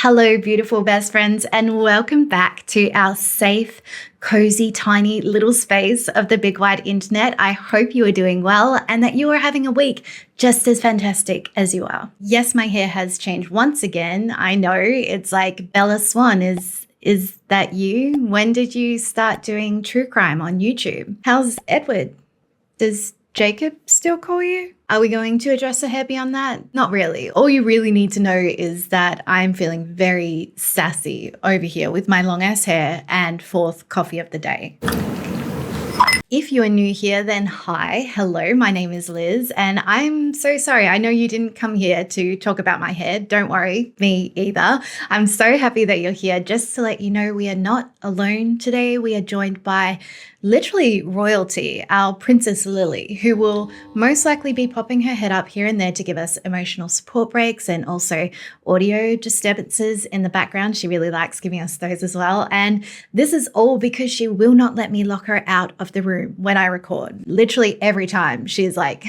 Hello, beautiful best friends, and welcome back to our safe, cozy, tiny little space of the big wide internet. I hope you are doing well and that you are having a week just as fantastic as you are. Yes, my hair has changed once again. I know, it's like Bella Swan. Is that you? When did you start doing true crime on YouTube? How's Edward? Does Jacob still call you? Are we going to address a hair beyond that? Not really. All you really need to know is that I'm feeling very sassy over here with my long ass hair and fourth coffee of the day. If you are new here, then hi, hello, my name is Liz, and I'm so sorry. I know you didn't come here to talk about my hair. Don't worry, me either. I'm so happy that you're here. Just to let you know, we are not alone today. We are joined by literally royalty, our Princess Lily, who will most likely be popping her head up here and there to give us emotional support breaks and also audio disturbances in the background. She really likes giving us those as well. And this is all because she will not let me lock her out of the room when I record. Literally every time she's like,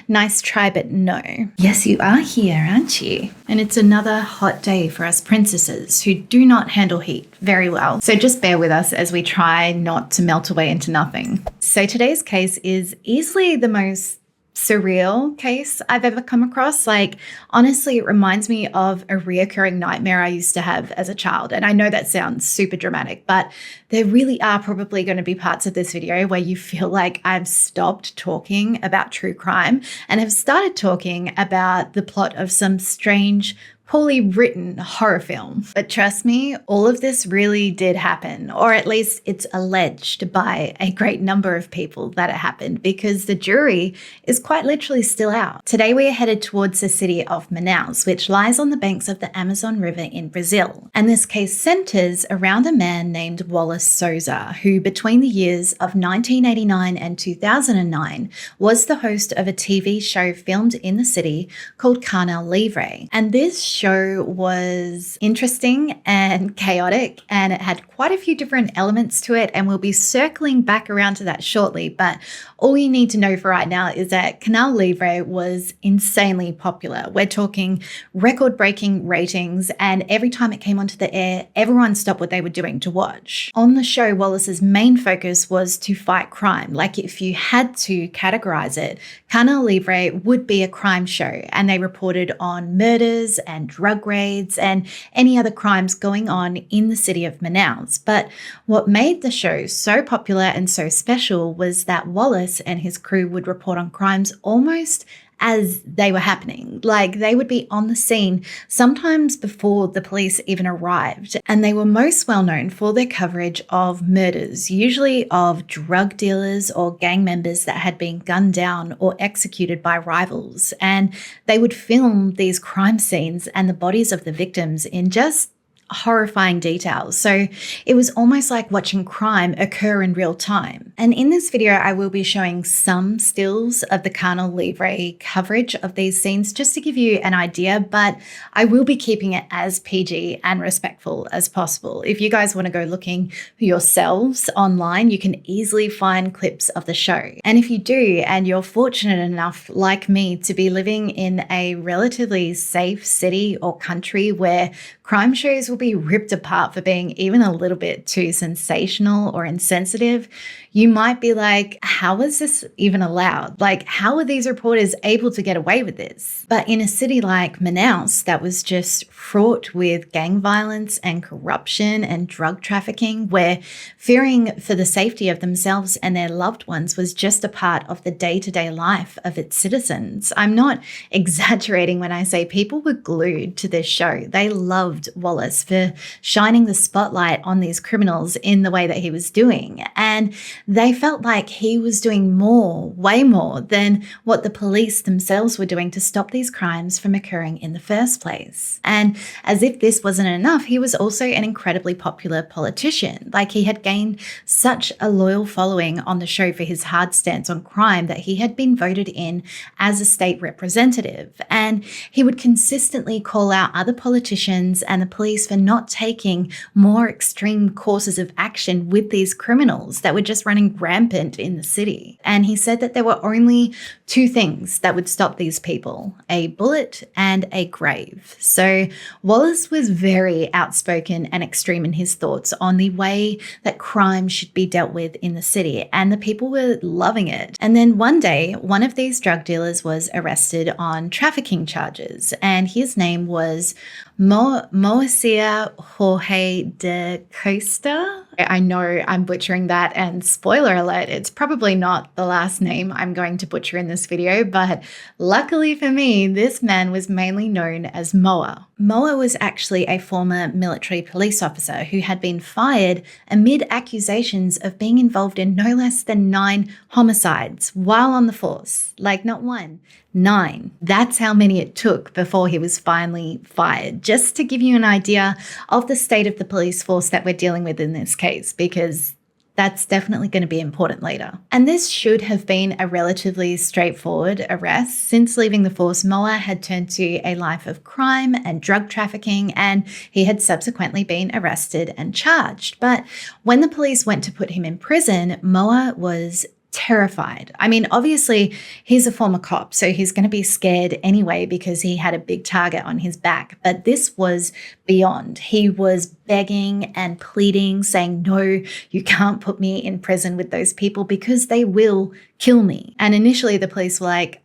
nice try, but no. Yes, you are here, aren't you? And it's another hot day for us princesses who do not handle heat very well. So just bear with us as we try not to melt away into nothing. So today's case is easily the most surreal case I've ever come across. Like, honestly, it reminds me of a reoccurring nightmare I used to have as a child. And I know that sounds super dramatic, but there really are probably going to be parts of this video where you feel like I've stopped talking about true crime and have started talking about the plot of some strange, poorly written horror film. But trust me, all of this really did happen, or at least it's alleged by a great number of people that it happened, because the jury is quite literally still out. Today we are headed towards the city of Manaus, which lies on the banks of the Amazon River in Brazil. And this case centers around a man named WALLACE SOUZA, who between the years of 1989 and 2009 was the host of a TV show filmed in the city called Canal Livre. And this show was interesting and chaotic, and it had quite a few different elements to it, and we'll be circling back around to that shortly. But all you need to know for right now is that Canal Livre was insanely popular. We're talking record-breaking ratings, and every time it came onto the air, everyone stopped what they were doing to watch. On the show, Wallace's main focus was to fight crime. Like, if you had to categorize it, Canal Livre would be a crime show, and they reported on murders and drug raids and any other crimes going on in the city of Manaus. But what made the show so popular and so special was that Wallace and his crew would report on crimes almost as they were happening. Like, they would be on the scene sometimes before the police even arrived. And they were most well known for their coverage of murders, usually of drug dealers or gang members that had been gunned down or executed by rivals. And they would film these crime scenes and the bodies of the victims in just horrifying details. So it was almost like watching crime occur in real time. And in this video, I will be showing some stills of the Canal Livre coverage of these scenes just to give you an idea, but I will be keeping it as PG and respectful as possible. If you guys want to go looking for yourselves online, you can easily find clips of the show. And if you do, and you're fortunate enough, like me, to be living in a relatively safe city or country where crime shows will be ripped apart for being even a little bit too sensational or insensitive, you might be like, how is this even allowed? Like, how are these reporters able to get away with this? But in a city like Manaus that was just fraught with gang violence and corruption and drug trafficking, where fearing for the safety of themselves and their loved ones was just a part of the day-to-day life of its citizens. I'm not exaggerating when I say people were glued to this show. They loved Wallace for shining the spotlight on these criminals in the way that he was doing. And they felt like he was doing more, way more than what the police themselves were doing to stop these crimes from occurring in the first place. And as if this wasn't enough, he was also an incredibly popular politician. Like, he had gained such a loyal following on the show for his hard stance on crime that he had been voted in as a state representative. And he would consistently call out other politicians and the police for not taking more extreme courses of action with these criminals that were just running rampant in the city. And he said that there were only two things that would stop these people: a bullet and a grave. So Wallace was very outspoken and extreme in his thoughts on the way that crime should be dealt with in the city, and the people were loving it. And then one day, one of these drug dealers was arrested on trafficking charges, and his name was Moacir Jorge de Costa. I know I'm butchering that, and spoiler alert, it's probably not the last name I'm going to butcher in this video, but luckily for me, this man was mainly known as Moa. Moa was actually a former military police officer who had been fired amid accusations of being involved in no less than 9 homicides while on the force. Like, not 1, 9. That's how many it took before he was finally fired. Just to give you an idea of the state of the police force that we're dealing with in this case, because that's definitely going to be important later. And this should have been a relatively straightforward arrest. Since leaving the force, Moa had turned to a life of crime and drug trafficking, and he had subsequently been arrested and charged. But when the police went to put him in prison, Moa was terrified. I mean, obviously, he's a former cop, so he's going to be scared anyway because he had a big target on his back. But this was beyond. He was begging and pleading, saying, no, you can't put me in prison with those people because they will kill me. And initially the police were like,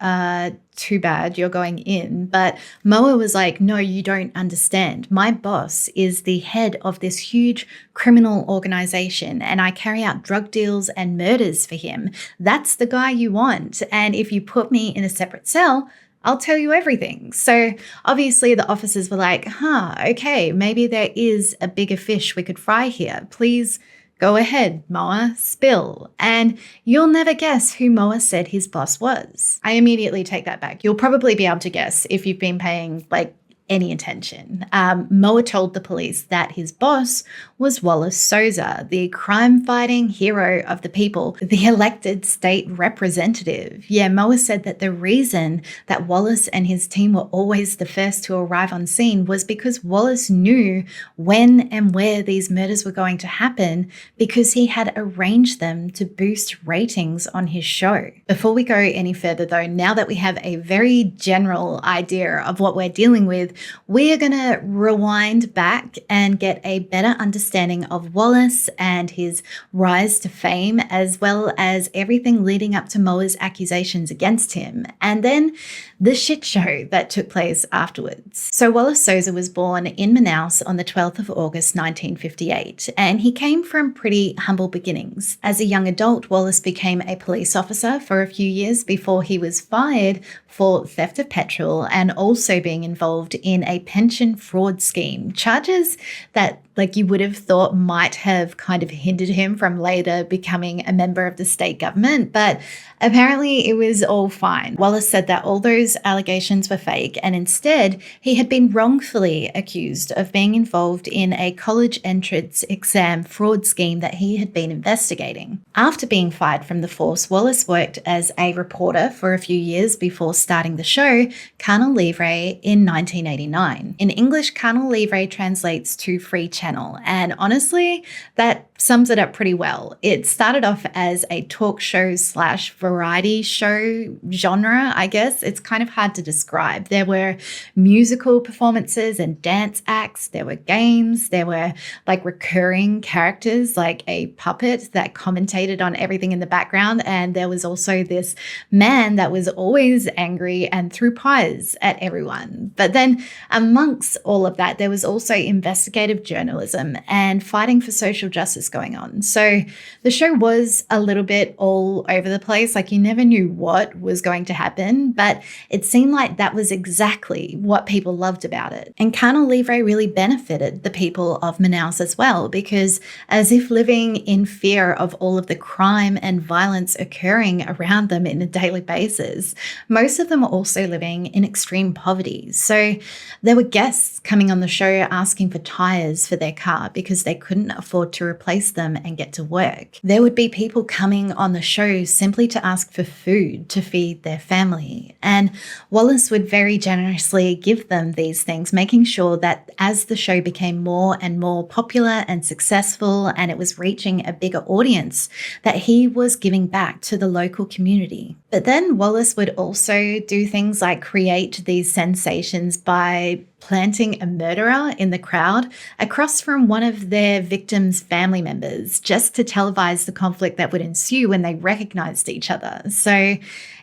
too bad, you're going in. But Moa was like, no, you don't understand. My boss is the head of this huge criminal organization, and I carry out drug deals and murders for him. That's the guy you want. And if you put me in a separate cell, I'll tell you everything. So obviously the officers were like, okay, maybe there is a bigger fish we could fry here. Please go ahead, Moa, spill. And you'll never guess who Moa said his boss was. I immediately take that back. You'll probably be able to guess if you've been paying any attention. Moa told the police that his boss was WALLACE SOUZA, the crime-fighting hero of the people, the elected state representative. Yeah, Moa said that the reason that Wallace and his team were always the first to arrive on scene was because Wallace knew when and where these murders were going to happen because he had arranged them to boost ratings on his show. Before we go any further though, now that we have a very general idea of what we're dealing with, we are going to rewind back and get a better understanding of Wallace and his rise to fame, as well as everything leading up to Moa's accusations against him, and then the shit show that took place afterwards. So Wallace Souza was born in Manaus on the 12th of August 1958, and he came from pretty humble beginnings. As a young adult, Wallace became a police officer for a few years before he was fired for theft of petrol and also being involved in a pension fraud scheme, charges that you would have thought might have kind of hindered him from later becoming a member of the state government, but apparently it was all fine. Wallace said that all those allegations were fake, and instead he had been wrongfully accused of being involved in a college entrance exam fraud scheme that he had been investigating. After being fired from the force, Wallace worked as a reporter for a few years before starting the show Canal Livre in 1989. In English, Canal Livre translates to free channel, and honestly, that sums it up pretty well. It started off as a talk show / variety show genre, I guess. It's kind of hard to describe. There were musical performances and dance acts. There were games. There were recurring characters like a puppet that commentated on everything in the background. And there was also this man that was always angry and threw pies at everyone. But then amongst all of that, there was also investigative journalism and fighting for social justice going on. So the show was a little bit all over the place. You never knew what was going to happen, but it seemed like that was exactly what people loved about it. And Canal Livre really benefited the people of Manaus as well, because as if living in fear of all of the crime and violence occurring around them in a daily basis, most of them were also living in extreme poverty. So there were guests coming on the show asking for tires for their car because they couldn't afford to replace replace them and get to work. There would be people coming on the show simply to ask for food to feed their family. And Wallace would very generously give them these things, making sure that as the show became more and more popular and successful and it was reaching a bigger audience, that he was giving back to the local community. But then Wallace would also do things like create these sensations by planting a murderer in the crowd across from one of their victims' family members, just to televise the conflict that would ensue when they recognized each other. So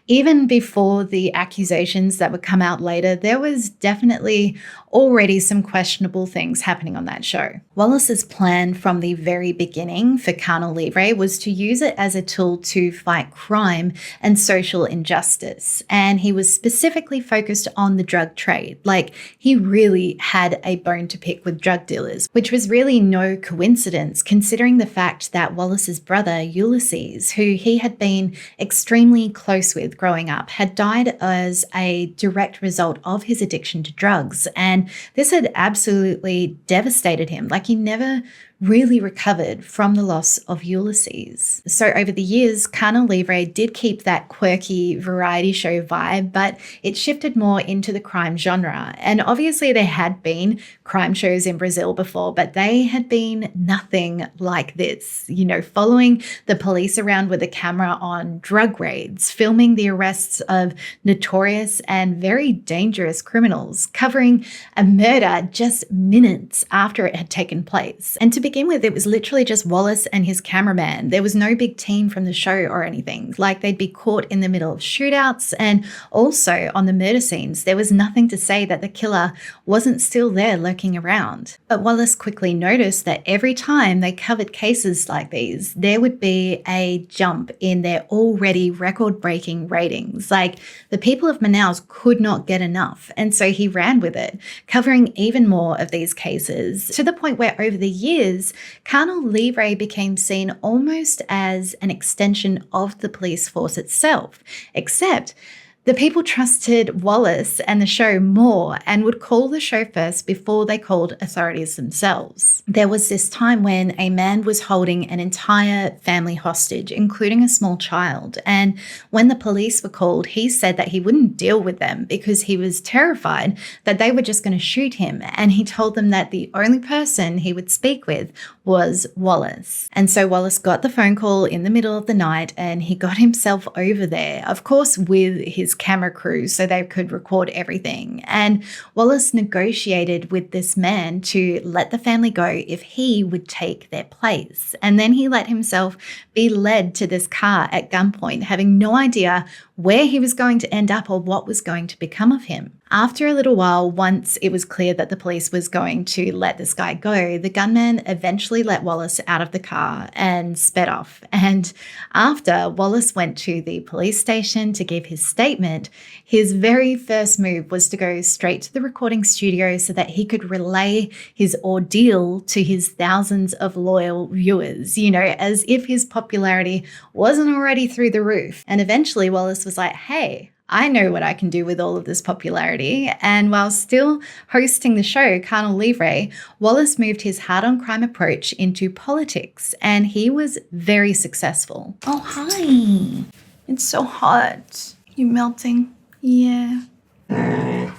even before the accusations that would come out later, there was definitely already some questionable things happening on that show. Wallace's plan from the very beginning for Canal Livre was to use it as a tool to fight crime and social injustice. And he was specifically focused on the drug trade. Like, he really had a bone to pick with drug dealers, which was really no coincidence considering the fact that Wallace's brother, Ulysses, who he had been extremely close with growing up, had died as a direct result of his addiction to drugs. And this had absolutely devastated him. Like, he never really recovered from the loss of Ulysses. So over the years, Canal Livre did keep that quirky variety show vibe, but it shifted more into the crime genre. And obviously there had been crime shows in Brazil before, but they had been nothing like this. You know, following the police around with a camera on drug raids, filming the arrests of notorious and very dangerous criminals, covering a murder just minutes after it had taken place. And to begin with, it was literally just Wallace and his cameraman. There was no big team from the show or anything. Like, they'd be caught in the middle of shootouts, and also on the murder scenes, there was nothing to say that the killer wasn't still there lurking around. But Wallace quickly noticed that every time they covered cases like these, there would be a jump in their already record-breaking ratings. Like, the people of Manaus could not get enough, and so he ran with it, covering even more of these cases, to the point where over the years, Canal Livre became seen almost as an extension of the police force itself, except the people trusted Wallace and the show more and would call the show first before they called authorities themselves. There was this time when a man was holding an entire family hostage, including a small child. And when the police were called, he said that he wouldn't deal with them because he was terrified that they were just going to shoot him. And he told them that the only person he would speak with was Wallace. And so Wallace got the phone call in the middle of the night and he got himself over there, of course, with his camera crew so they could record everything. And Wallace negotiated with this man to let the family go if he would take their place. And then he let himself be led to this car at gunpoint, having no idea where he was going to end up or what was going to become of him. After a little while, once it was clear that the police was going to let this guy go, the gunman eventually let Wallace out of the car and sped off. And after Wallace went to the police station to give his statement, his very first move was to go straight to the recording studio so that he could relay his ordeal to his thousands of loyal viewers, you know, as if his popularity wasn't already through the roof. And eventually Wallace was like, hey, I know what I can do with all of this popularity. And while still hosting the show, Canal Livre, Wallace moved his hard-on-crime approach into politics, and he was very successful. Oh, hi. It's so hot. You melting? Yeah. The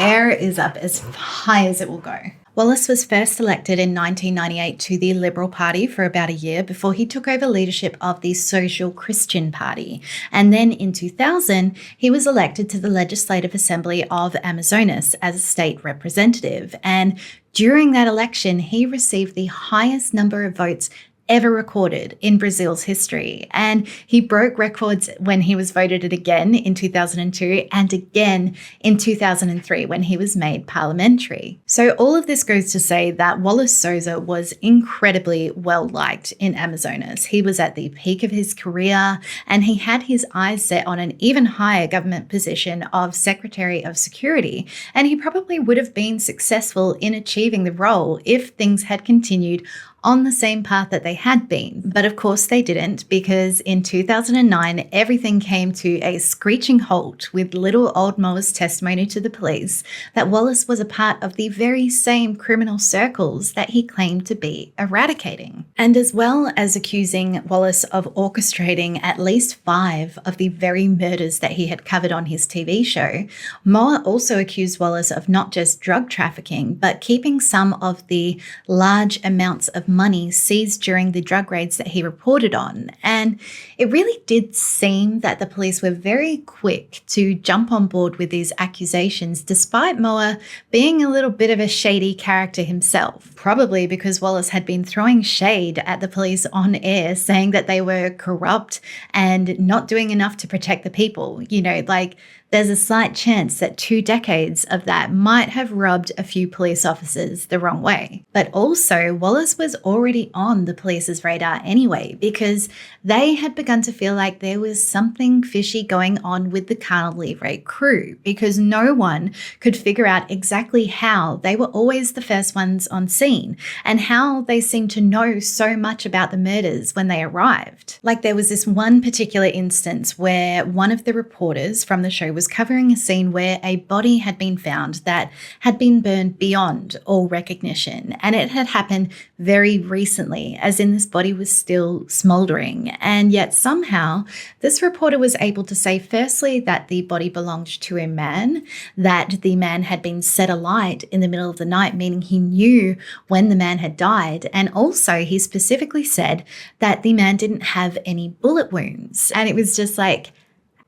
air is up as high as it will go. Wallace was first elected in 1998 to the Liberal Party for about a year before he took over leadership of the Social Christian Party. And then in 2000, he was elected to the Legislative Assembly of Amazonas as a state representative. And during that election, he received the highest number of votes ever recorded in Brazil's history. And he broke records when he was voted in again in 2002 and again in 2003 when he was made parliamentary. So all of this goes to say that Wallace Souza was incredibly well liked in Amazonas. He was at the peak of his career and he had his eyes set on an even higher government position of Secretary of Security. And he probably would have been successful in achieving the role if things had continued on the same path that they had been. But of course they didn't, because in 2009, everything came to a screeching halt with little old Moa's testimony to the police that Wallace was a part of the very same criminal circles that he claimed to be eradicating. And as well as accusing Wallace of orchestrating at least 5 of the very murders that he had covered on his TV show, Moa also accused Wallace of not just drug trafficking, but keeping some of the large amounts of money seized during the drug raids that he reported on. And it really did seem that the police were very quick to jump on board with these accusations, despite Moa being a little bit of a shady character himself, probably because Wallace had been throwing shade at the police on air, saying that they were corrupt and not doing enough to protect the people. You know, like, there's a slight chance that 2 decades of that might have rubbed a few police officers the wrong way. But also, Wallace was already on the police's radar anyway, because they had begun to feel like there was something fishy going on with the Canal Livre crew, because no one could figure out exactly how they were always the first ones on scene and how they seemed to know so much about the murders when they arrived. Like, there was this one particular instance where one of the reporters from the show was covering a scene where a body had been found that had been burned beyond all recognition. And it had happened very recently, as in this body was still smouldering. And yet somehow this reporter was able to say, firstly, that the body belonged to a man, that the man had been set alight in the middle of the night, meaning he knew when the man had died. And also he specifically said that the man didn't have any bullet wounds. And it was just like,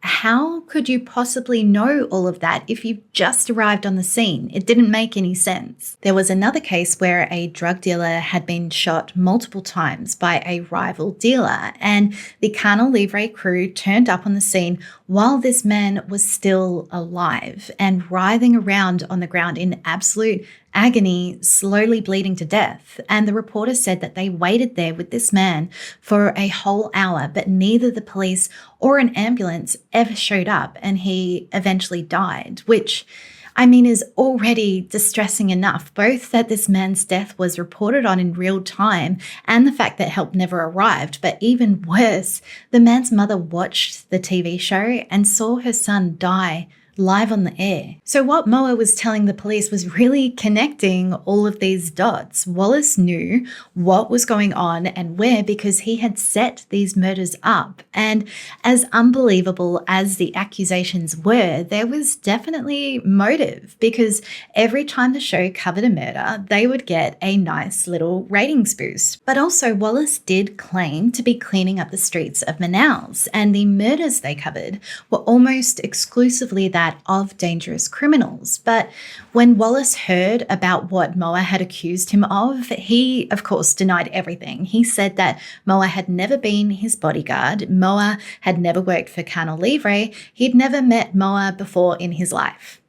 how could you possibly know all of that if you just arrived on the scene? It didn't make any sense. There was another case where a drug dealer had been shot multiple times by a rival dealer, and the Canal Livre crew turned up on the scene while this man was still alive and writhing around on the ground in absolute agony, slowly bleeding to death. And the reporter said that they waited there with this man for a whole hour, but neither the police or an ambulance ever showed up, and he eventually died, which, I mean, is already distressing enough, both that this man's death was reported on in real time and the fact that help never arrived. But even worse, the man's mother watched the TV show and saw her son die live on the air. So what Moa was telling the police was really connecting all of these dots. Wallace knew what was going on and where, because he had set these murders up. And as unbelievable as the accusations were, there was definitely motive, because every time the show covered a murder, they would get a nice little ratings boost. But also, Wallace did claim to be cleaning up the streets of Manaus, and the murders they covered were almost exclusively that of dangerous criminals. But when Wallace heard about what Moa had accused him of, he, of course, denied everything. He said that Moa had never been his bodyguard. Moa had never worked for Canal Livre. He'd never met Moa before in his life.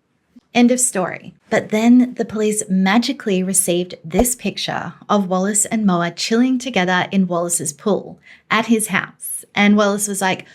End of story. But then the police magically received this picture of Wallace and Moa chilling together in Wallace's pool at his house. And Wallace was like,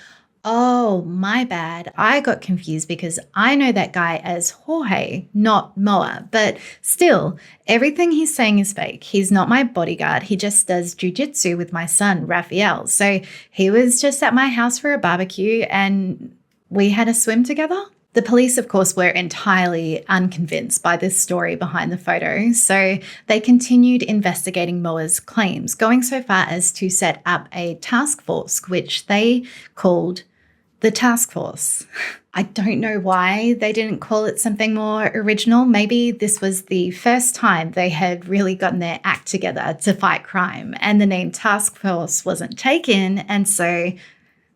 oh, my bad. I got confused because I know that guy as Jorge, not Moa. But still, everything he's saying is fake. He's not my bodyguard. He just does jujitsu with my son, Raphael. So he was just at my house for a barbecue and we had a swim together. The police, of course, were entirely unconvinced by this story behind the photo, so they continued investigating Moa's claims, going so far as to set up a task force, which they called the task force. I don't know why they didn't call it something more original. Maybe this was the first time they had really gotten their act together to fight crime, and the name task force wasn't taken, and so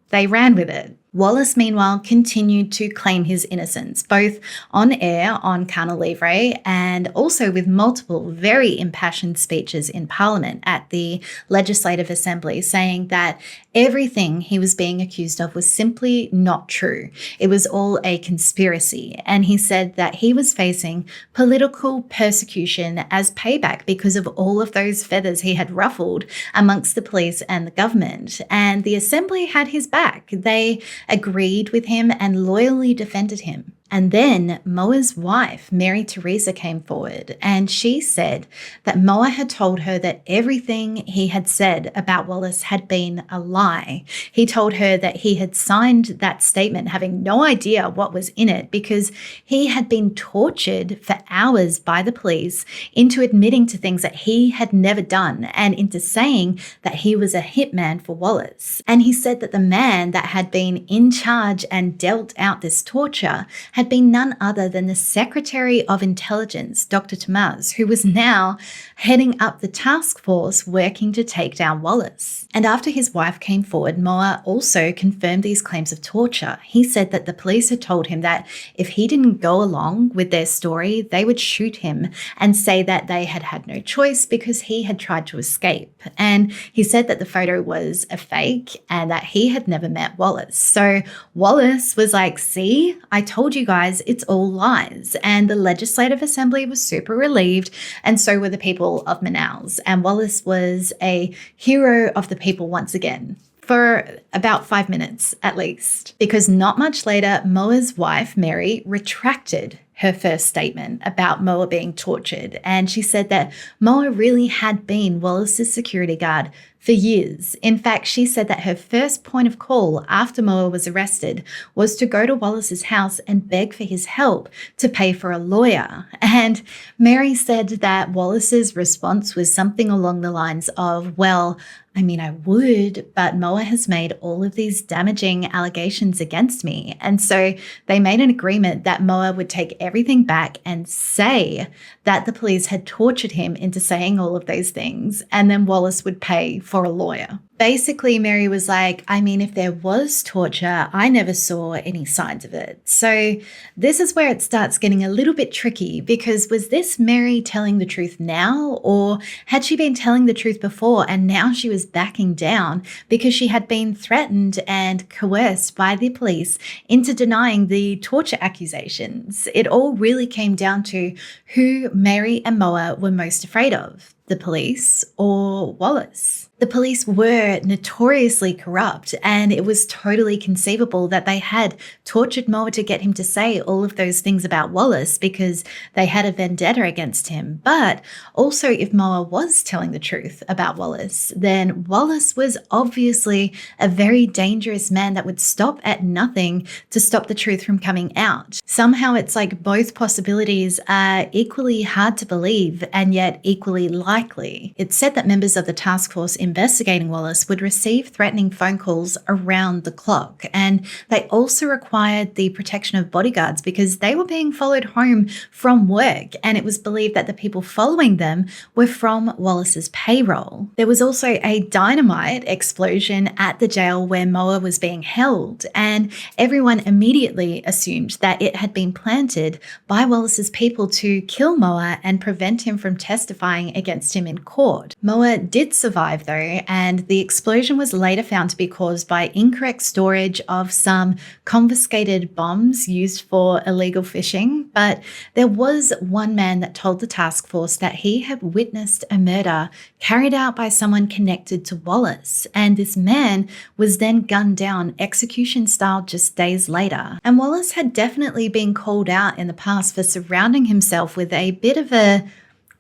they ran with it. Wallace, meanwhile, continued to claim his innocence, both on air on Canal Livre and also with multiple very impassioned speeches in Parliament at the Legislative Assembly, saying that everything he was being accused of was simply not true. It was all a conspiracy. And he said that he was facing political persecution as payback because of all of those feathers he had ruffled amongst the police and the government. And the Assembly had his back. They agreed with him and loyally defended him. And then Moa's wife, Mary Teresa, came forward and she said that Moa had told her that everything he had said about Wallace had been a lie. He told her that he had signed that statement having no idea what was in it because he had been tortured for hours by the police into admitting to things that he had never done and into saying that he was a hitman for Wallace. And he said that the man that had been in charge and dealt out this torture had been none other than the Secretary of Intelligence, Dr. Tomaz, who was now heading up the task force working to take down Wallace. And after his wife came forward, Moa also confirmed these claims of torture. He said that the police had told him that if he didn't go along with their story, they would shoot him and say that they had had no choice because he had tried to escape. And he said that the photo was a fake and that he had never met Wallace. So Wallace was like, see, I told you guys it's all lies. And the Legislative Assembly was super relieved, and so were the people of Manaus. And Wallace was a hero of the people once again. For about 5 minutes at least, because not much later, Moa's wife, Mary, retracted her first statement about Moa being tortured. And she said that Moa really had been Wallace's security guard for years. In fact, she said that her first point of call after Moa was arrested was to go to Wallace's house and beg for his help to pay for a lawyer. And Mary said that Wallace's response was something along the lines of, well, I mean, I would, but Moa has made all of these damaging allegations against me. And so they made an agreement that Moa would take everything back and say that the police had tortured him into saying all of those things, and then Wallace would pay for a lawyer. Basically, Mary was like, I mean, if there was torture, I never saw any signs of it. So this is where it starts getting a little bit tricky, because was this Mary telling the truth now, or had she been telling the truth before and now she was backing down because she had been threatened and coerced by the police into denying the torture accusations? It all really came down to who Mary and Moa were most afraid of, the police or Wallace. The police were notoriously corrupt, and it was totally conceivable that they had tortured Moa to get him to say all of those things about Wallace because they had a vendetta against him. But also, if Moa was telling the truth about Wallace, then Wallace was obviously a very dangerous man that would stop at nothing to stop the truth from coming out. Somehow it's like both possibilities are equally hard to believe and yet equally likely. It's said that members of the task force investigating Wallace would receive threatening phone calls around the clock, and they also required the protection of bodyguards because they were being followed home from work, and it was believed that the people following them were from Wallace's payroll. There was also a dynamite explosion at the jail where Moa was being held, and everyone immediately assumed that it had been planted by Wallace's people to kill Moa and prevent him from testifying against him in court. Moa did survive though, and the explosion was later found to be caused by incorrect storage of some confiscated bombs used for illegal fishing. But there was one man that told the task force that he had witnessed a murder carried out by someone connected to Wallace, and this man was then gunned down execution style just days later. And Wallace had definitely been called out in the past for surrounding himself with a bit of a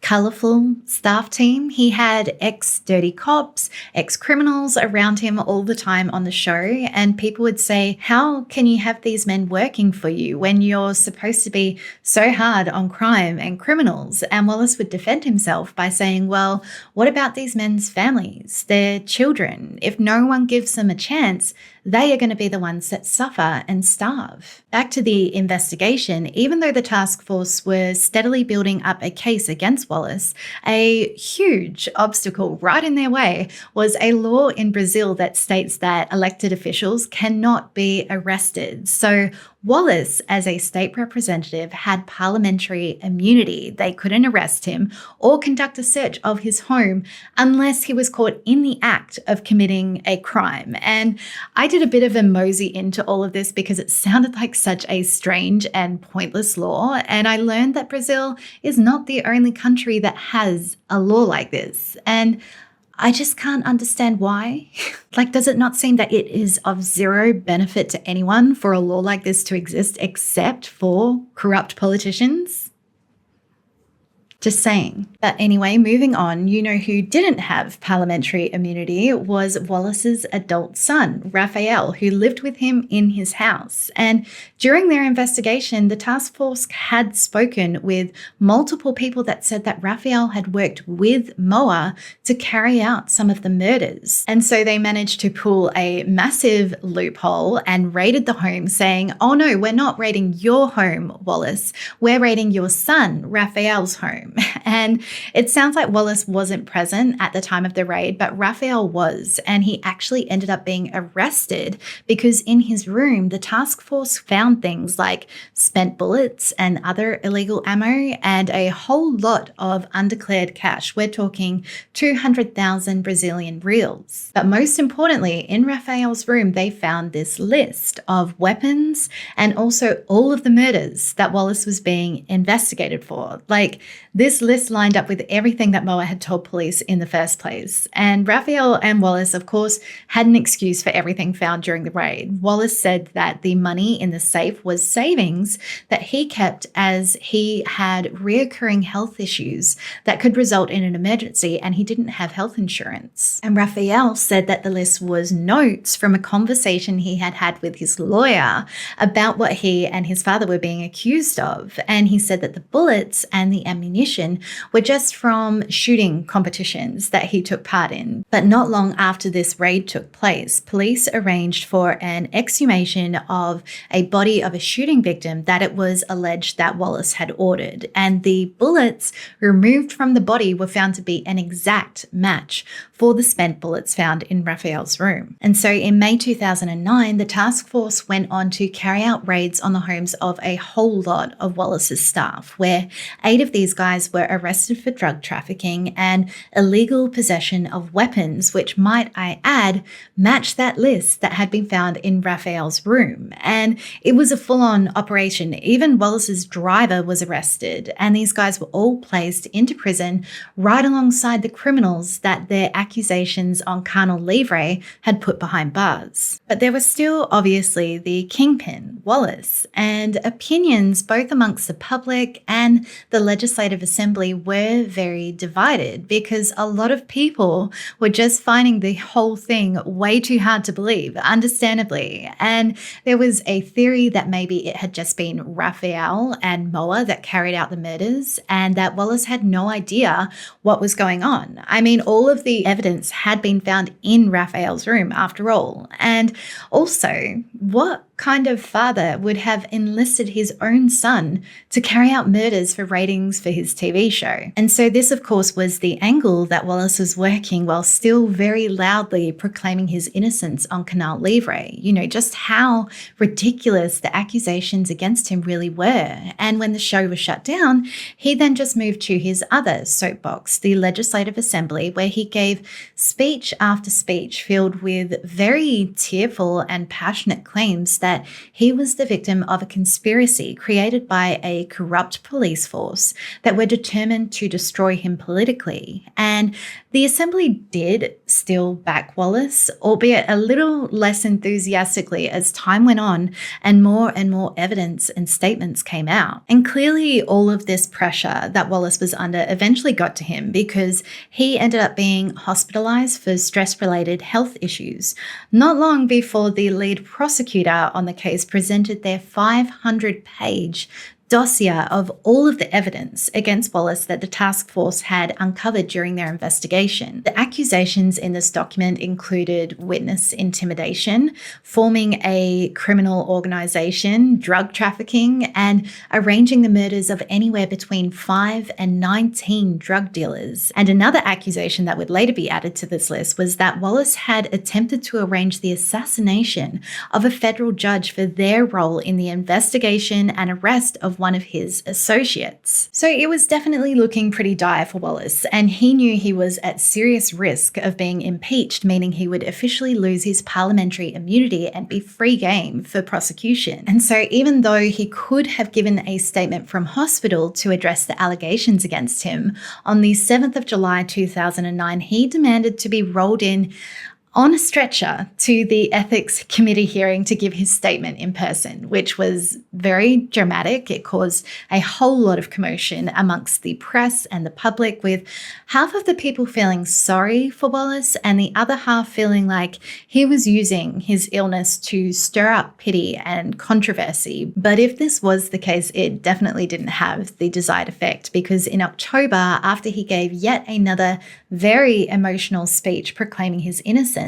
colourful staff team. He had ex-dirty cops, ex-criminals around him all the time on the show, and people would say, how can you have these men working for you when you're supposed to be so hard on crime and criminals? And Wallace would defend himself by saying, well, what about these men's families, their children? If no one gives them a chance, they are going to be the ones that suffer and starve. Back to the investigation, even though the task force were steadily building up a case against Wallace, a huge obstacle right in their way was a law in Brazil that states that elected officials cannot be arrested. So Wallace, as a state representative, had parliamentary immunity. They couldn't arrest him or conduct a search of his home unless he was caught in the act of committing a crime. And I did a bit of a mosey into all of this because it sounded like such a strange and pointless law. And I learned that Brazil is not the only country that has a law like this. And I just can't understand why. Like, does it not seem that it is of zero benefit to anyone for a law like this to exist except for corrupt politicians? Just saying. But anyway, moving on, you know who didn't have parliamentary immunity was Wallace's adult son, Raphael, who lived with him in his house. And during their investigation, the task force had spoken with multiple people that said that Raphael had worked with Moa to carry out some of the murders. And so they managed to pull a massive loophole and raided the home, saying, "Oh no, we're not raiding your home, Wallace. We're raiding your son, Raphael's home." And it sounds like Wallace wasn't present at the time of the raid, but Raphael was, and he actually ended up being arrested because in his room, the task force found things like spent bullets and other illegal ammo and a whole lot of undeclared cash. We're talking 200,000 Brazilian reals. But most importantly, in Raphael's room, they found this list of weapons and also all of the murders that Wallace was being investigated for. Like, this list lined up with everything that Moa had told police in the first place. And Raphael and Wallace, of course, had an excuse for everything found during the raid. Wallace said that the money in the safe was savings that he kept as he had reoccurring health issues that could result in an emergency, and he didn't have health insurance. And Raphael said that the list was notes from a conversation he had had with his lawyer about what he and his father were being accused of. And he said that the bullets and the ammunition were just from shooting competitions that he took part in. But not long after this raid took place, police arranged for an exhumation of a body of a shooting victim that it was alleged that Wallace had ordered. And the bullets removed from the body were found to be an exact match for the spent bullets found in Raphael's room. And so in May 2009, the task force went on to carry out raids on the homes of a whole lot of Wallace's staff, where 8 of these guys were arrested for drug trafficking and illegal possession of weapons, which, might I add, matched that list that had been found in Raphael's room. And it was a full-on operation. Even Wallace's driver was arrested, and these guys were all placed into prison right alongside the criminals that their accusations on Canal Livre had put behind bars. But there was still obviously the kingpin, Wallace, and opinions both amongst the public and the Legislative Assembly were very divided because a lot of people were just finding the whole thing way too hard to believe, understandably. And there was a theory that maybe it had just been Raphael and Moa that carried out the murders and that Wallace had no idea what was going on. I mean, all of the evidence had been found in Raphael's room after all. And also, what kind of father would have enlisted his own son to carry out murders for ratings for his TV show? And so this, of course, was the angle that Wallace was working while still very loudly proclaiming his innocence on Canal Livre. You know, just how ridiculous the accusations against him really were. And when the show was shut down, he then just moved to his other soapbox, the Legislative Assembly, where he gave speech after speech filled with very tearful and passionate claims that he was the victim of a conspiracy created by a corrupt police force that were determined to destroy him politically. And the Assembly did still back Wallace, albeit a little less enthusiastically as time went on and more evidence and statements came out. And clearly all of this pressure that Wallace was under eventually got to him because he ended up being hospitalized for stress-related health issues not long before the lead prosecutor on the case presented their 500-page dossier of all of the evidence against Wallace that the task force had uncovered during their investigation. The accusations in this document included witness intimidation, forming a criminal organization, drug trafficking, and arranging the murders of anywhere between 5 and 19 drug dealers. And another accusation that would later be added to this list was that Wallace had attempted to arrange the assassination of a federal judge for their role in the investigation and arrest of one of his associates. So it was definitely looking pretty dire for Wallace, and he knew he was at serious risk of being impeached, meaning he would officially lose his parliamentary immunity and be free game for prosecution. And so even though he could have given a statement from hospital to address the allegations against him, on the 7th of July 2009, he demanded to be rolled in on a stretcher to the ethics committee hearing to give his statement in person, which was very dramatic. It caused a whole lot of commotion amongst the press and the public, with half of the people feeling sorry for Wallace and the other half feeling like he was using his illness to stir up pity and controversy. But if this was the case, it definitely didn't have the desired effect, because in October, after he gave yet another very emotional speech proclaiming his innocence,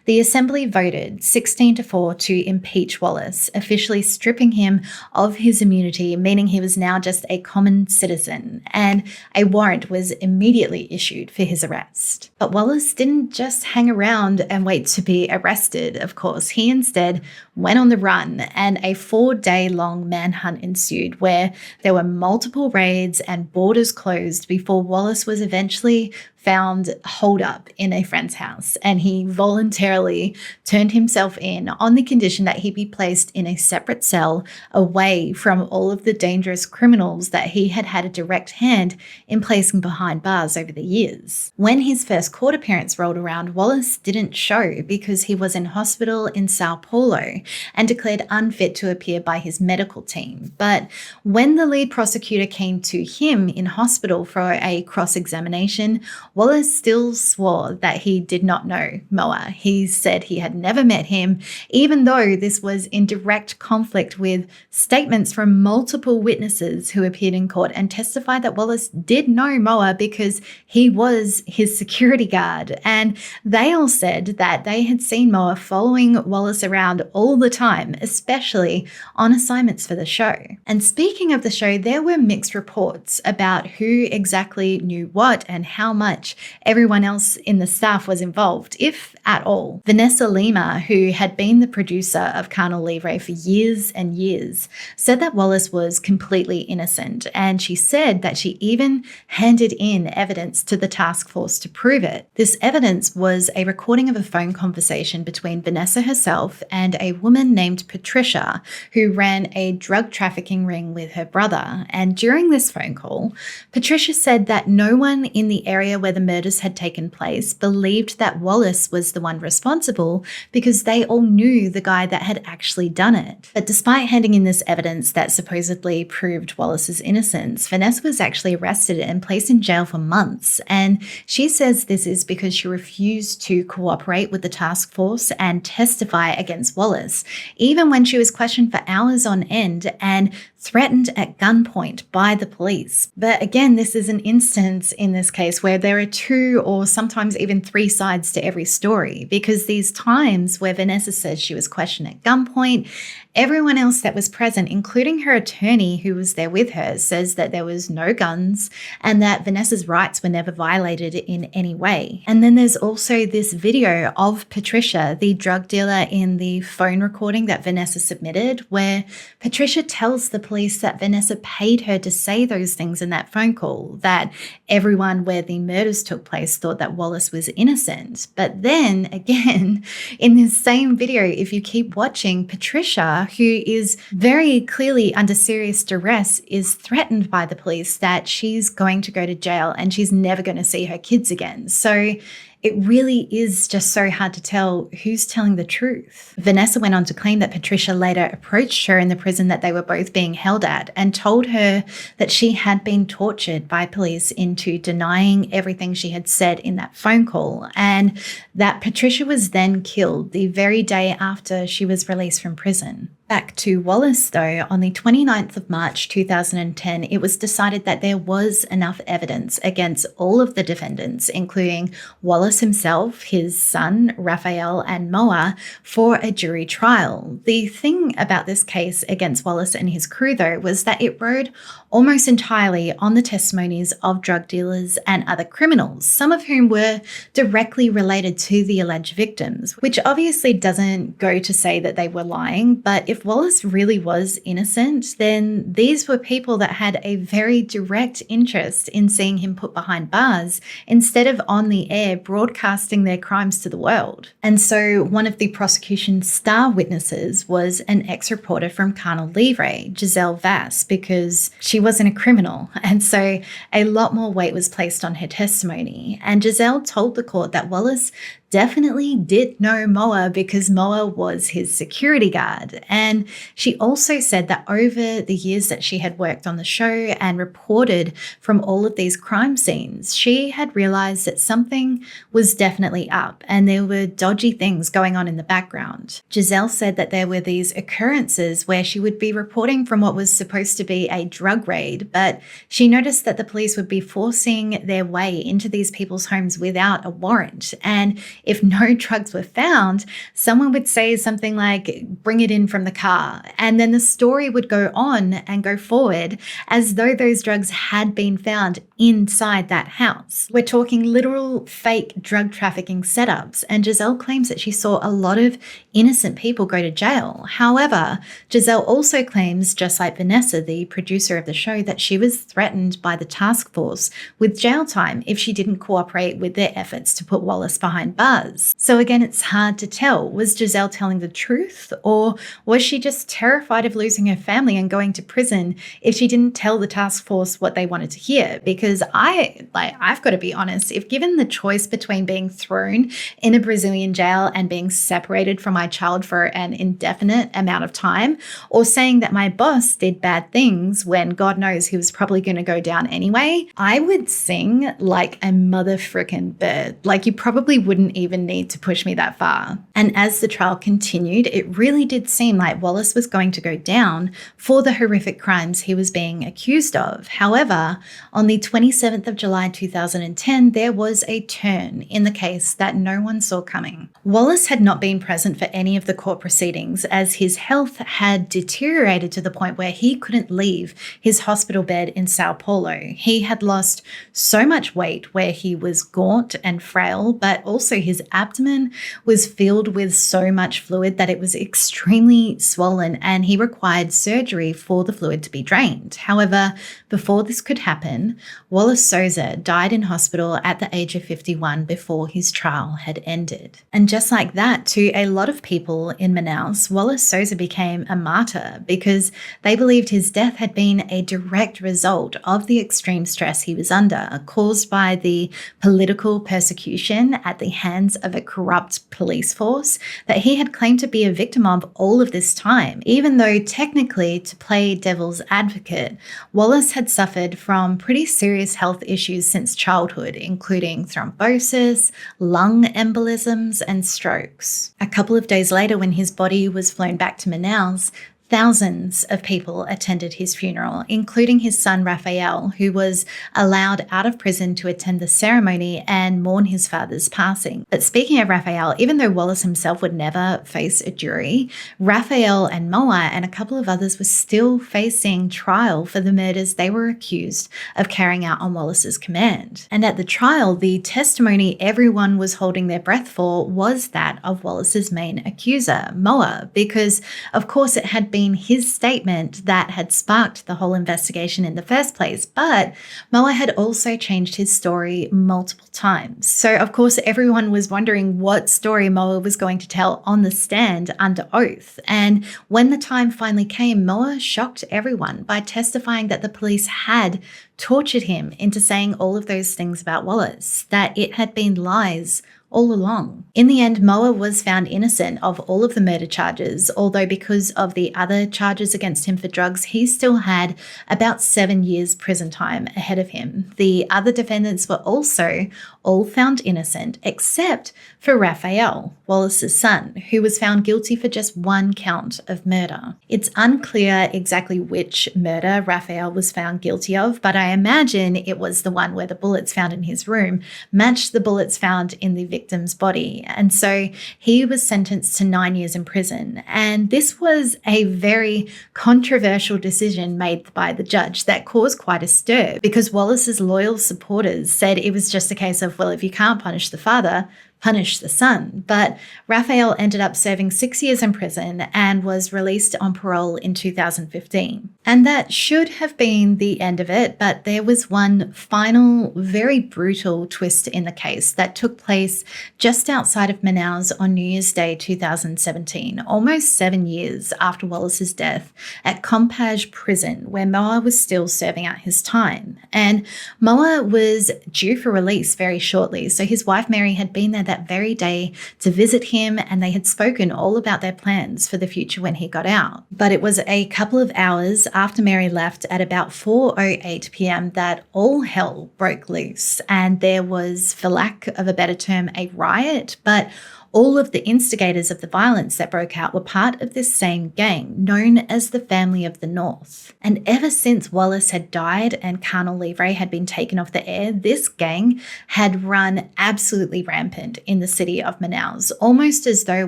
the Assembly voted 16-4 to impeach Wallace, officially stripping him of his immunity, meaning he was now just a common citizen, and a warrant was immediately issued for his arrest. But Wallace didn't just hang around and wait to be arrested, of course. He instead went on the run, and a 4-day-long manhunt ensued, where there were multiple raids and borders closed before Wallace was eventually found holed up in a friend's house, and he voluntarily turned himself in on the condition that he be placed in a separate cell away from all of the dangerous criminals that he had had a direct hand in placing behind bars over the years. When his first court appearance rolled around, Wallace didn't show because he was in hospital in Sao Paulo and declared unfit to appear by his medical team. But when the lead prosecutor came to him in hospital for a cross-examination, Wallace still swore that he did not know Moa. He said he had never met him, even though this was in direct conflict with statements from multiple witnesses who appeared in court and testified that Wallace did know Moa because he was his security guard. And they all said that they had seen Moa following Wallace around all the time, especially on assignments for the show. And speaking of the show, there were mixed reports about who exactly knew what and how much everyone else in the staff was involved, if at all. Vanessa Lima, who had been the producer of Canal Livre for years and years, said that Wallace was completely innocent, and she said that she even handed in evidence to the task force to prove it. This evidence was a recording of a phone conversation between Vanessa herself and a woman named Patricia, who ran a drug trafficking ring with her brother. And during this phone call, Patricia said that no one in the area where the murders had taken place believed that Wallace was the one responsible because they all knew the guy that had actually done it. But despite handing in this evidence that supposedly proved Wallace's innocence, Vanessa was actually arrested and placed in jail for months. And she says this is because she refused to cooperate with the task force and testify against Wallace, even when she was questioned for hours on end and threatened at gunpoint by the police. But again, this is an instance in this case where there are 2 or sometimes even 3 sides to every story, because these times where Vanessa says she was questioned at gunpoint, everyone else that was present, including her attorney who was there with her, says that there was no guns and that Vanessa's rights were never violated in any way. And then there's also this video of Patricia, the drug dealer, in the phone recording that Vanessa submitted, where Patricia tells the police that Vanessa paid her to say those things in that phone call, that everyone where the murders took place thought that Wallace was innocent. But then again, in this same video, if you keep watching, Patricia, who is very clearly under serious duress, is threatened by the police that she's going to go to jail and she's never going to see her kids again. So it really is just so hard to tell who's telling the truth. Vanessa went on to claim that Patricia later approached her in the prison that they were both being held at and told her that she had been tortured by police into denying everything she had said in that phone call, and that Patricia was then killed the very day after she was released from prison. Back to Wallace though, on the 29th of March 2010, it was decided that there was enough evidence against all of the defendants, including Wallace himself, his son, Raphael, and Moa, for a jury trial. The thing about this case against Wallace and his crew though was that it rode almost entirely on the testimonies of drug dealers and other criminals, some of whom were directly related to the alleged victims, which obviously doesn't go to say that they were lying, but if if Wallace really was innocent, then these were people that had a very direct interest in seeing him put behind bars instead of on the air broadcasting their crimes to the world. And so one of the prosecution's star witnesses was an ex-reporter from Canal Livre, Giselle Vass, because she wasn't a criminal. And so a lot more weight was placed on her testimony. And Giselle told the court that Wallace definitely did know Moa because Moa was his security guard. And she also said that over the years that she had worked on the show and reported from all of these crime scenes, she had realized that something was definitely up and there were dodgy things going on in the background. Giselle said that there were these occurrences where she would be reporting from what was supposed to be a drug raid, but she noticed that the police would be forcing their way into these people's homes without a warrant. And if no drugs were found, someone would say something like, bring it in from the car. And then the story would go on and go forward as though those drugs had been found inside that house. We're talking literal fake drug trafficking setups. And Giselle claims that she saw a lot of innocent people go to jail. However, Giselle also claims, just like Vanessa, the producer of the show, that she was threatened by the task force with jail time if she didn't cooperate with their efforts to put Wallace behind bars. So again, it's hard to tell. Was Giselle telling the truth, or was she just terrified of losing her family and going to prison if she didn't tell the task force what they wanted to hear? Because I've got to be honest, if given the choice between being thrown in a Brazilian jail and being separated from my child for an indefinite amount of time, or saying that my boss did bad things when God knows he was probably going to go down anyway, I would sing like a mother frickin' bird. Like, you probably wouldn't even need to push me that far. And as the trial continued, it really did seem like Wallace was going to go down for the horrific crimes he was being accused of. However, on the 27th of July 2010, there was a turn in the case that no one saw coming. Wallace had not been present for any of the court proceedings as his health had deteriorated to the point where he couldn't leave his hospital bed in Sao Paulo. He had lost so much weight where he was gaunt and frail, but also his abdomen was filled with so much fluid that it was extremely swollen and he required surgery for the fluid to be drained. However, before this could happen, Wallace Souza died in hospital at the age of 51 before his trial had ended. And just like that, to a lot of people in Manaus, Wallace Souza became a martyr because they believed his death had been a direct result of the extreme stress he was under, caused by the political persecution at the hands of a corrupt police force that he had claimed to be a victim of all of this time. Even though technically, to play devil's advocate, Wallace had suffered from pretty serious health issues since childhood, including thrombosis, lung embolisms, and strokes. A couple of days later, when his body was flown back to Manaus, thousands of people attended his funeral, including his son Raphael, who was allowed out of prison to attend the ceremony and mourn his father's passing. But speaking of Raphael, even though Wallace himself would never face a jury, Raphael and Moa and a couple of others were still facing trial for the murders they were accused of carrying out on Wallace's command. And at the trial, the testimony everyone was holding their breath for was that of Wallace's main accuser, Moa, because of course it had been his statement that had sparked the whole investigation in the first place, but Moa had also changed his story multiple times. So of course everyone was wondering what story Moa was going to tell on the stand under oath. And when the time finally came, Moa shocked everyone by testifying that the police had tortured him into saying all of those things about Wallace, that it had been lies all along. In the end, Moa was found innocent of all of the murder charges, although because of the other charges against him for drugs, he still had about 7 years prison time ahead of him. The other defendants were also all found innocent, except for Raphael, Wallace's son, who was found guilty for just one count of murder. It's unclear exactly which murder Raphael was found guilty of, but I imagine it was the one where the bullets found in his room matched the bullets found in the victim's body. And so he was sentenced to 9 years in prison. And this was a very controversial decision made by the judge that caused quite a stir because Wallace's loyal supporters said it was just a case of, well, if you can't punish the father, punish the son. But Raphael ended up serving 6 years in prison and was released on parole in 2015. And that should have been the end of it, but there was one final, very brutal twist in the case that took place just outside of Manaus on New Year's Day 2017, almost 7 years after Wallace's death, at Compage Prison, where Moa was still serving out his time. And Moa was due for release very shortly, so his wife Mary had been there that very day to visit him, and they had spoken all about their plans for the future when he got out. But it was a couple of hours after Mary left at about 4:08 p.m. that all hell broke loose, and there was, for lack of a better term, a riot, but all of the instigators of the violence that broke out were part of this same gang, known as the Family of the North. And ever since Wallace had died and Canal Livre had been taken off the air, this gang had run absolutely rampant in the city of Manaus, almost as though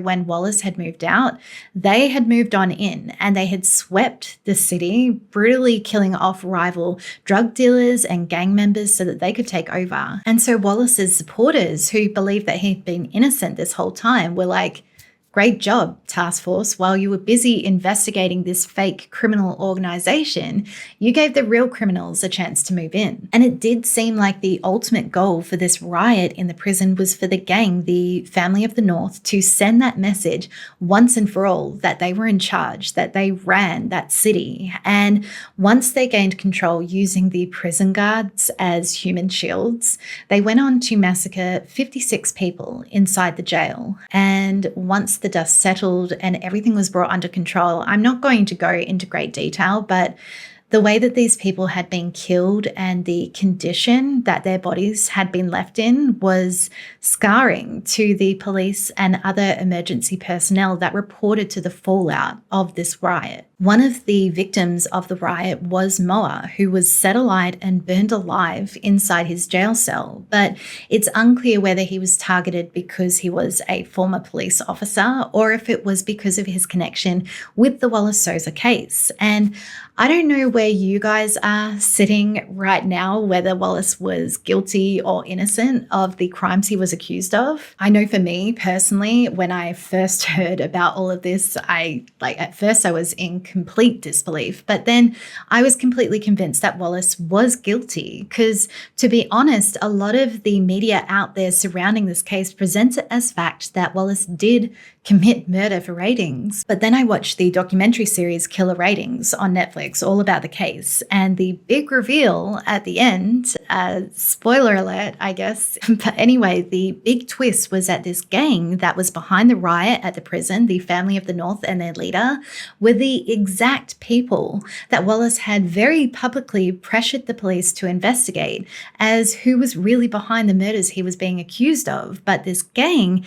when Wallace had moved out, they had moved on in and they had swept the city, brutally killing off rival drug dealers and gang members so that they could take over. And so Wallace's supporters, who believed that he'd been innocent this whole time, were like, great job, task force. While you were busy investigating this fake criminal organization, you gave the real criminals a chance to move in. And it did seem like the ultimate goal for this riot in the prison was for the gang, the Family of the North, to send that message once and for all that they were in charge, that they ran that city. And once they gained control using the prison guards as human shields, they went on to massacre 56 people inside the jail. And once the dust settled and everything was brought under control, I'm not going to go into great detail, but the way that these people had been killed and the condition that their bodies had been left in was scarring to the police and other emergency personnel that reported to the fallout of this riot. One of the victims of the riot was Moa, who was set alight and burned alive inside his jail cell, but it's unclear whether he was targeted because he was a former police officer or if it was because of his connection with the WALLACE SOUZA case. And I don't know where you guys are sitting right now, whether Wallace was guilty or innocent of the crimes he was accused of. I know for me personally, when I first heard about all of this, at first I was in complete disbelief, but then I was completely convinced that Wallace was guilty because, to be honest, a lot of the media out there surrounding this case presents it as fact that Wallace did commit murder for ratings. But then I watched the documentary series Killer Ratings on Netflix, all about the case, and the big reveal at the end, spoiler alert, I guess, but anyway, the big twist was that this gang that was behind the riot at the prison, the Family of the North and their leader, were the exact people that Wallace had very publicly pressured the police to investigate as who was really behind the murders he was being accused of. But this gang,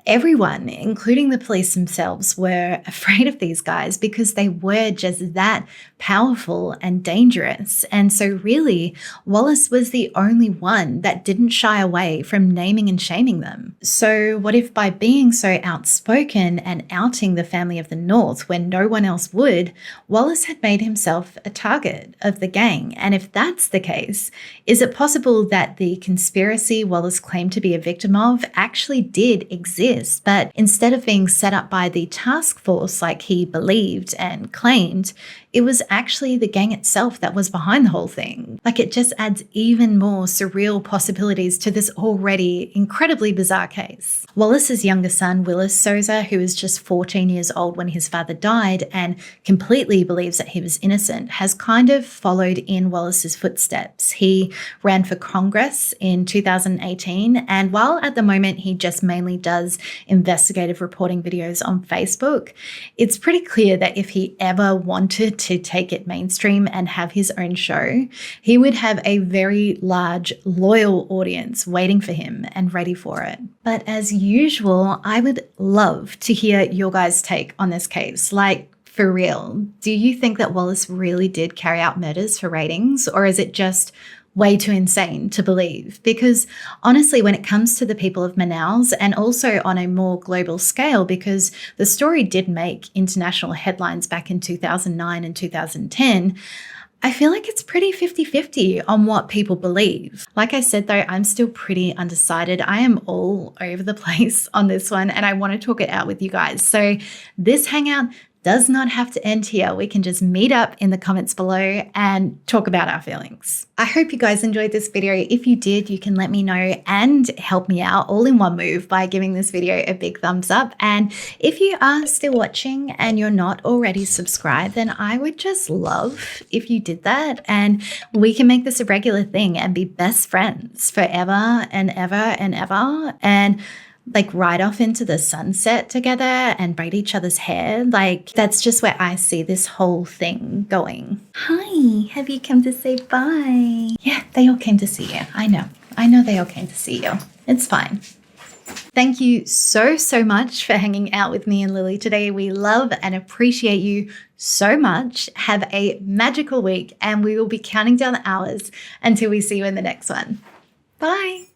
everyone, including the police themselves, were afraid of these guys because they were just that powerful and dangerous. And so really, Wallace was the only one that didn't shy away from naming and shaming them. So what if by being so outspoken and outing the Family of the North when no one else would, Wallace had made himself a target of the gang? And if that's the case, is it possible that the conspiracy Wallace claimed to be a victim of actually did exist, but instead of being set up by the task force like he believed and claimed, it was actually the gang itself that was behind the whole thing? Like, it just adds even more surreal possibilities to this already incredibly bizarre case. Wallace's younger son, Willis Souza, who was just 14 years old when his father died and completely believes that he was innocent, has kind of followed in Wallace's footsteps. He ran for Congress in 2018, and while at the moment he just mainly does investigative reporting videos on Facebook, it's pretty clear that if he ever wanted to take it mainstream and have his own show, he would have a very large, loyal audience waiting for him and ready for it. But as usual, I would love to hear your guys' take on this case. Like, for real, do you think that Wallace really did carry out murders for ratings, or is it just way too insane to believe? Because honestly, when it comes to the people of Manaus, and also on a more global scale, because the story did make international headlines back in 2009 and 2010, I feel like it's pretty 50-50 on what people believe. Like I said, though, I'm still pretty undecided. I am all over the place on this one, and I want to talk it out with you guys. So this hangout does not have to end here. We can just meet up in the comments below and talk about our feelings. I hope you guys enjoyed this video. If you did, you can let me know and help me out all in one move by giving this video a big thumbs up. And if you are still watching and you're not already subscribed, then I would just love if you did that, and we can make this a regular thing and be best friends forever and ever and ever, and like ride off into the sunset together and braid each other's hair. Like, that's just where I see this whole thing going. Hi, have you come to say bye? Yeah, they all came to see you. I know they all came to see you. It's fine. Thank you so much for hanging out with me and Lily today. We love and appreciate you so much. Have a magical week, and we will be counting down the hours until we see you in the next one. Bye.